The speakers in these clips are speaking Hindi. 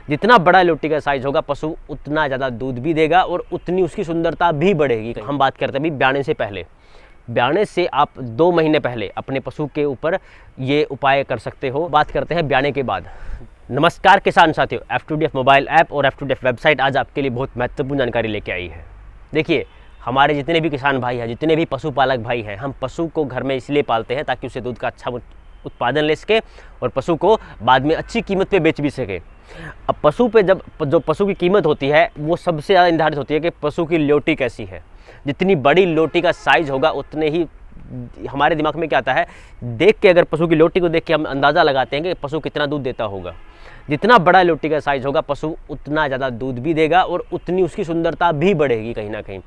जितना बड़ा लोटी का साइज होगा पशु उतना ज़्यादा दूध भी देगा और उतनी उसकी सुंदरता भी बढ़ेगी। हम बात करते हैं अभी ब्याने से पहले। ब्याने से आप 2 महीने पहले अपने पशु के ऊपर ये उपाय कर सकते हो। बात करते हैं ब्याने के बाद। नमस्कार किसान साथियों, F2DF मोबाइल ऐप और F2DF वेबसाइट आज आपके लिए बहुत महत्वपूर्ण जानकारी लेके आई है। देखिए, हमारे जितने भी किसान भाई हैं, जितने भी पशुपालक भाई हैं, हम पशु को घर में इसलिए पालते हैं ताकि उसे दूध का अच्छा उत्पादन ले सके और पशु को बाद में अच्छी कीमत पे बेच भी सके। अब पशु पे जो पशु की कीमत होती है वो सबसे ज़्यादा निर्धारित होती है कि पशु की लोटी कैसी है। जितनी बड़ी लोटी का साइज़ होगा उतने ही हमारे दिमाग में क्या आता है, देख के अगर पशु की लोटी को देख के हम अंदाज़ा लगाते हैं कि पशु कितना दूध देता होगा। जितना बड़ा लोटी का साइज़ होगा पशु उतना ज़्यादा दूध भी देगा और उतनी उसकी सुंदरता भी बढ़ेगी कहीं ना कहीं।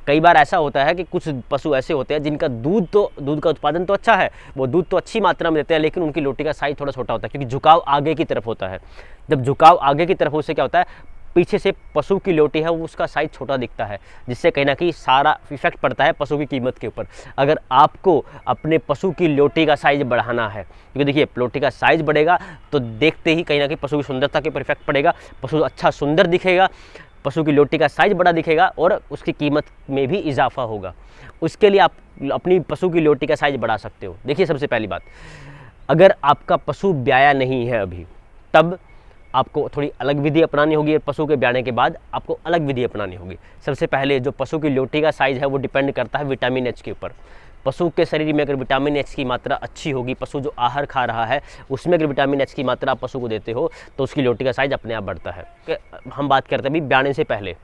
कई बार ऐसा होता है कि कुछ पशु ऐसे होते हैं जिनका दूध का उत्पादन तो अच्छा है, वो दूध तो अच्छी मात्रा में देते हैं, लेकिन उनकी लोटी का साइज़ थोड़ा छोटा होता है क्योंकि झुकाव आगे की तरफ होता है। जब झुकाव आगे की तरफ हो, उससे क्या होता है, पीछे से पशु की लोटी है वो उसका साइज़ छोटा दिखता है, जिससे कहीं ना कहीं सारा इफेक्ट पड़ता है पशु की कीमत के ऊपर। अगर आपको अपने पशु की लोटी का साइज़ बढ़ाना है, क्योंकि देखिए लोटी का साइज़ बढ़ेगा तो देखते ही कहीं ना कहीं पशु की सुंदरता के ऊपर इफेक्ट पड़ेगा, पशु अच्छा सुंदर दिखेगा, पशु की लोटी का साइज़ बड़ा दिखेगा और उसकी कीमत में भी इजाफा होगा। उसके लिए आप अपनी पशु की लोटी का साइज़ बढ़ा सकते हो। देखिए, सबसे पहली बात, अगर आपका पशु ब्याया नहीं है अभी, तब आपको थोड़ी अलग विधि अपनानी होगी। पशु के ब्याने के बाद आपको अलग विधि अपनानी होगी। सबसे पहले जो पशु की लोटी का साइज़ है वो डिपेंड करता है विटामिन एच के ऊपर। पशु के शरीर में अगर विटामिन एच की मात्रा अच्छी होगी, पशु जो आहार खा रहा है उसमें अगर विटामिन एच की मात्रा आप पशु को देते हो तो उसकी लोटी का साइज़ अपने आप बढ़ता है। हम बात करते हैं अभी ब्याने से पहले।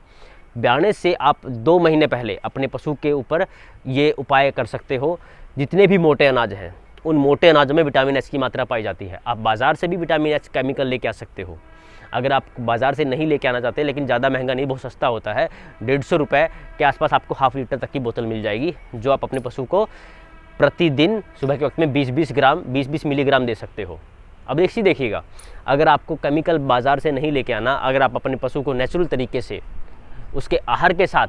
ब्याने से आप 2 महीने पहले अपने पशु के ऊपर ये उपाय कर सकते हो। जितने भी मोटे अनाज हैं उन मोटे अनाजों में विटामिन एच की मात्रा पाई जाती है। आप बाज़ार से भी विटामिन एच केमिकल लेके आ सकते हो। अगर आप बाज़ार से नहीं लेके आना चाहते, लेकिन ज़्यादा महंगा नहीं, बहुत सस्ता होता है, 150 रुपये के आसपास आपको हाफ लीटर तक की बोतल मिल जाएगी, जो आप अपने पशु को प्रतिदिन सुबह के वक्त में 20-20 मिलीग्राम दे सकते हो। अब देखिएगा, अगर आपको केमिकल बाज़ार से नहीं लेके आना, अगर आप अपने पशु को नेचुरल तरीके से उसके आहार के साथ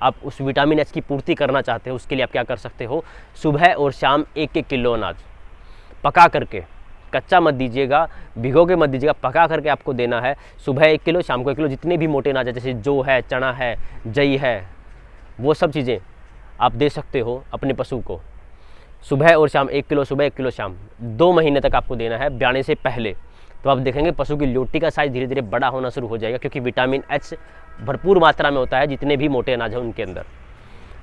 आप उस विटामिन एच की पूर्ति करना चाहते हो, उसके लिए आप क्या कर सकते हो, सुबह और शाम 1-1 किलो अनाज पका करके, कच्चा मत दीजिएगा, भिगो के मत दीजिएगा, पका करके आपको देना है। सुबह 1 किलो, शाम को 1 किलो। जितने भी मोटे अनाज है जैसे जौ है, चना है, जई है, वो सब चीज़ें आप दे सकते हो अपने पशु को। सुबह और शाम 1 किलो सुबह, 1 किलो शाम, 2 महीने तक आपको देना है ब्याने से पहले। तो आप देखेंगे पशु की लोटी का साइज़ धीरे धीरे बड़ा होना शुरू हो जाएगा, क्योंकि विटामिन एच भरपूर मात्रा में होता है जितने भी मोटे अनाज हैं उनके अंदर।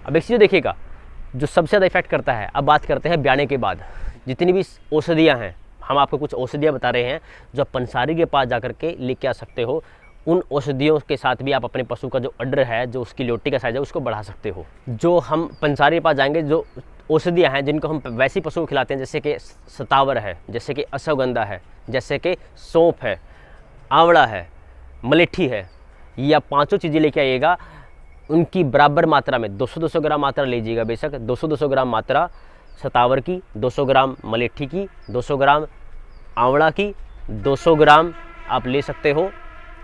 अब एक चीज़ देखिएगा, जो सबसे ज़्यादा इफेक्ट करता है, अब बात करते हैं ब्याने के बाद। जितनी भी औषधियाँ हैं, हम आपको कुछ औषधियाँ बता रहे हैं जो आप पंसारी के पास जाकर के लेके आ सकते हो। उन औषधियों के साथ भी आप अपने पशु का जो अडर है, जो उसकी लोटी का साइज़ है, उसको बढ़ा सकते हो। जो हम पंसारी के पास जाएंगे, जो औषधियाँ हैं जिनको हम वैसी पशु को खिलाते हैं, जैसे कि सतावर है, जैसे कि अश्वगंधा है, जैसे कि सौंफ है, आंवला है, मलेठी है, या 5 चीज़ें लेके आइएगा। उनकी बराबर मात्रा में 200-200 ग्राम मात्रा लीजिएगा। बेशक 200-200 ग्राम मात्रा सतावर की, 200 ग्राम मलेठी की, 200 ग्राम आंवला की, 200 ग्राम आप ले सकते हो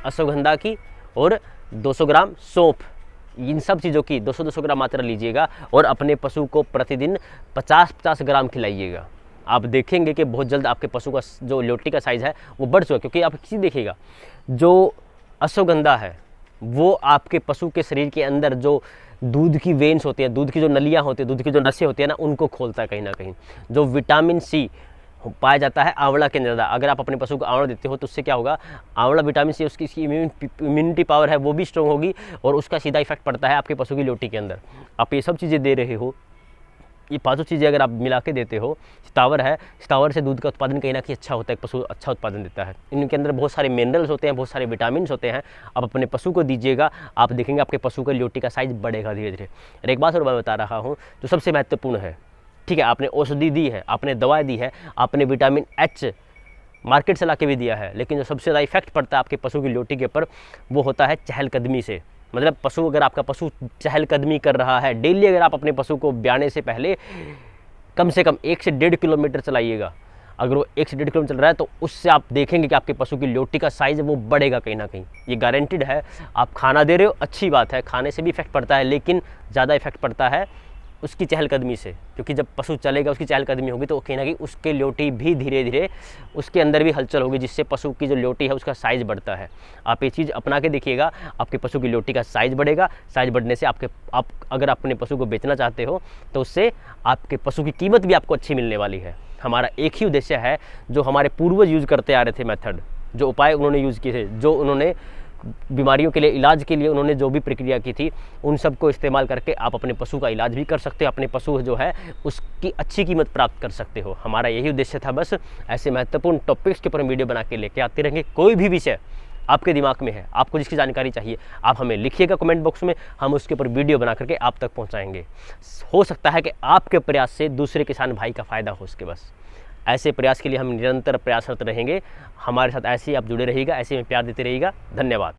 अश्वगंधा की, और 200 ग्राम सौंफ। इन सब चीज़ों की 200-200 ग्राम मात्रा लीजिएगा और अपने पशु को प्रतिदिन 50-50 ग्राम खिलाइएगा। आप देखेंगे कि बहुत जल्द आपके पशु का जो लोटी का साइज़ है वो बढ़ चुका है। क्योंकि आप चीज़ देखिएगा, जो अश्वगंधा है वो आपके पशु के शरीर के अंदर जो दूध की वेन्स होती है, दूध की जो नलियाँ होती है, दूध की जो नसें होती है ना, उनको खोलता है कहीं ना कहीं। जो विटामिन सी पाया जाता है आंवला के अंदर, अगर आप अपने पशु को आंवला देते हो तो उससे क्या होगा, आंवला विटामिन सी, उसकी इम्यूनिटी पावर है वो भी स्ट्रॉन्ग होगी और उसका सीधा इफेक्ट पड़ता है आपके पशु की लोटी के अंदर। आप ये सब चीज़ें दे रहे हो, ये 5 चीज़ें अगर आप मिला के देते हो। स्टावर है, स्टावर से दूध का उत्पादन कहीं ना कहीं अच्छा होता है, पशु अच्छा उत्पादन देता है। इनके अंदर बहुत सारे मिनरल्स होते हैं, बहुत सारे विटामिन होते हैं। आप अपने पशु को दीजिएगा, आप देखेंगे आपके पशु का लोटी का साइज़ बढ़ेगा धीरे धीरे। और एक बात और मैं बता रहा हूँ जो सबसे महत्वपूर्ण है, ठीक है, आपने औषधि दी है, आपने दवा दी है, आपने विटामिन एच मार्केट से ला के भी दिया है, लेकिन जो सबसे ज़्यादा इफेक्ट पड़ता है आपके पशु की लोटी के ऊपर वो होता है चहलकदमी से। मतलब पशु, अगर आपका पशु चहलकदमी कर रहा है डेली, अगर आप अपने पशु को ब्याने से पहले कम से कम 1 से 1.5 किलोमीटर चलाइएगा, अगर वो 1 से 1.5 किलोमीटर चल रहा है तो उससे आप देखेंगे कि आपके पशु की लोटी का साइज़ वो बढ़ेगा कहीं ना कहीं। ये गारंटीड है। आप खाना दे रहे हो, अच्छी बात है, खाने से भी इफेक्ट पड़ता है, लेकिन ज़्यादा इफेक्ट पड़ता है उसकी चहलकदमी से, क्योंकि जब पशु चलेगा उसकी चहलकदमी होगी तो कहीं ना कहीं उसके ल्योटी भी धीरे धीरे उसके अंदर भी हलचल होगी, जिससे पशु की जो ल्योटी है उसका साइज़ बढ़ता है। आप ये चीज़ अपना के देखिएगा, आपके पशु की ल्योटी का साइज़ बढ़ेगा। साइज़ बढ़ने से आप अगर अपने पशु को बेचना चाहते हो तो उससे आपके पशु की कीमत भी आपको अच्छी मिलने वाली है। हमारा एक ही उद्देश्य है, जो हमारे पूर्वज यूज़ करते आ रहे थे मेथड, जो उपाय उन्होंने यूज़ किए थे, जो उन्होंने बीमारियों के लिए, इलाज के लिए उन्होंने जो भी प्रक्रिया की थी, उन सब को इस्तेमाल करके आप अपने पशु का इलाज भी कर सकते हो, अपने पशु जो है उसकी अच्छी कीमत प्राप्त कर सकते हो। हमारा यही उद्देश्य था। बस ऐसे महत्वपूर्ण टॉपिक्स के ऊपर वीडियो बना के लेके आते रहेंगे। कोई भी विषय आपके दिमाग में है, आपको जिसकी जानकारी चाहिए, आप हमें लिखिएगा कमेंट बॉक्स में, हम उसके ऊपर वीडियो बना करके आप तक पहुँचाएँगे। हो सकता है कि आपके प्रयास से दूसरे किसान भाई का फ़ायदा हो सके। बस ऐसे प्रयास के लिए हम निरंतर प्रयासरत रहेंगे। हमारे साथ ऐसे ही आप जुड़े रहिएगा, ऐसे में प्यार देते रहिएगा। धन्यवाद।